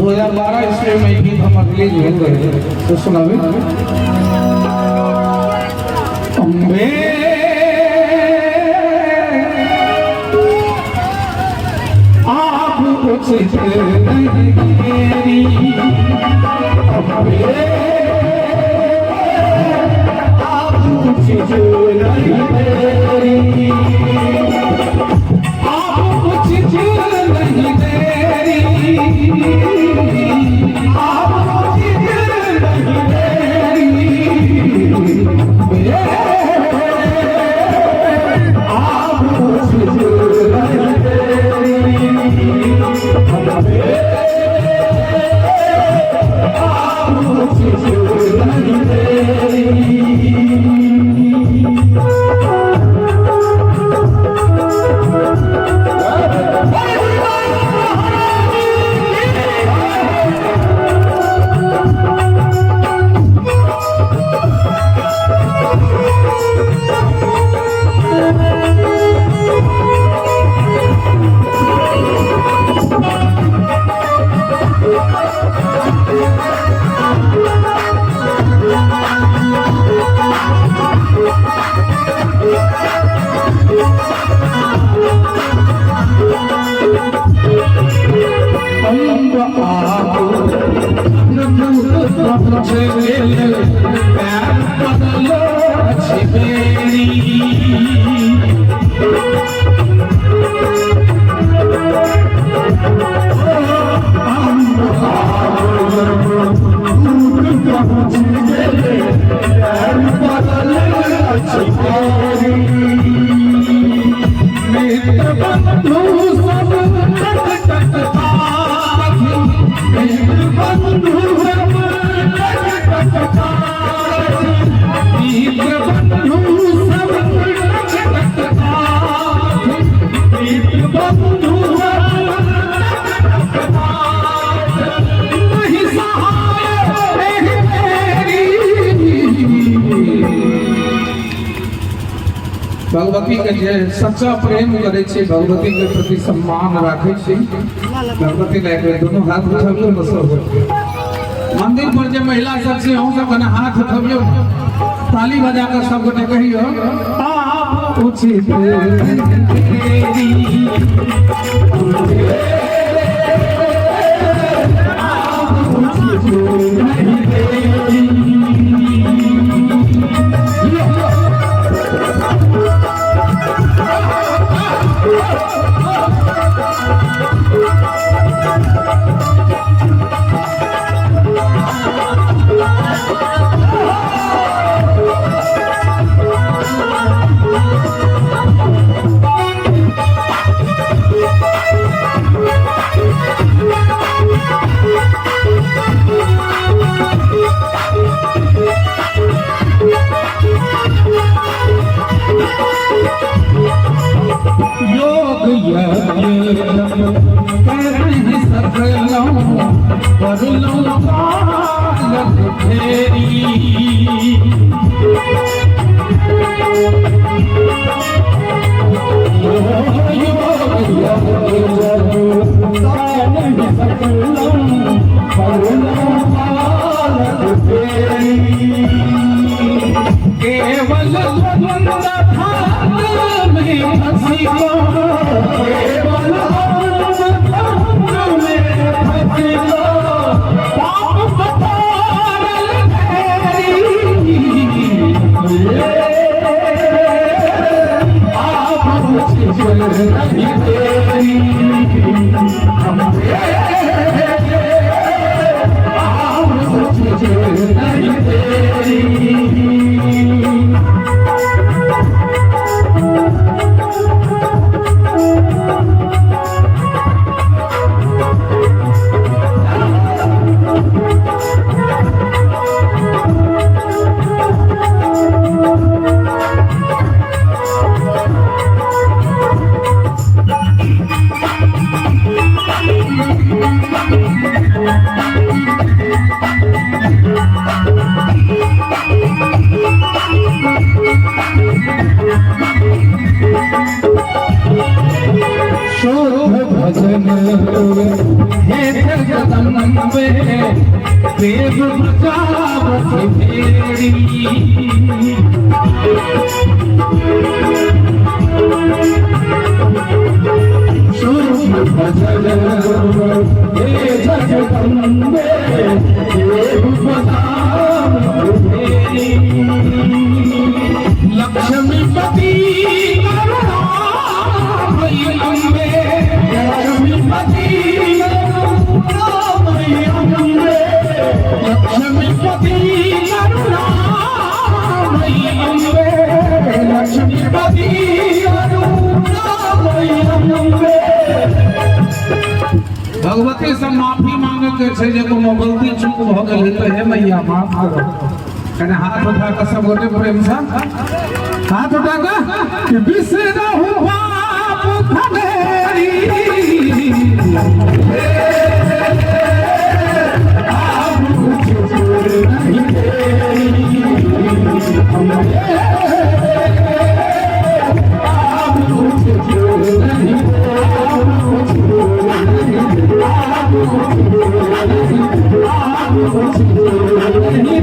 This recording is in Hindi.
2012 ईस्वी में गीत हम रिलीज हो गए तो सुनावे अम्बे आप कुछ नहीं मेरी अम्बे आप कुछ नहीं मेरी आप कुछ नहीं मेरी भगवती के जे सच्चा प्रेम करे छे, भगवती के प्रति सम्मान राखे छे, भगवती ने एक दोनों हाथ उठाबियो बस मंदिर पर जे महिला सब छे हम सब ने हाथ उठाबियो, ताली बजा कर सब गोटे कहियो आप उचित केवल भजन हे जगदम्बे देव बचावत फेरी शुभ भजन हे जगदम्बे देव बचावत फेरी लक्ष्मीपति करुणामयी अम्बे लक्ष्मीपति करुणामयी अम्बे लक्ष्मीपति करुणामयी अम्बे लक्ष्मीपति करुणामयी अम्बे भगवती से माफी मांगे के छे जे कोनो गलती चूक भ गेल त हे मैया माफ करो कने हाथ उठा के सब गोटे प्रेम से हाथ उठा के कि बिसरा हुआ पुखनेरी आप कुछ नहीं तेरी आप कुछ नहीं आप कुछ नहीं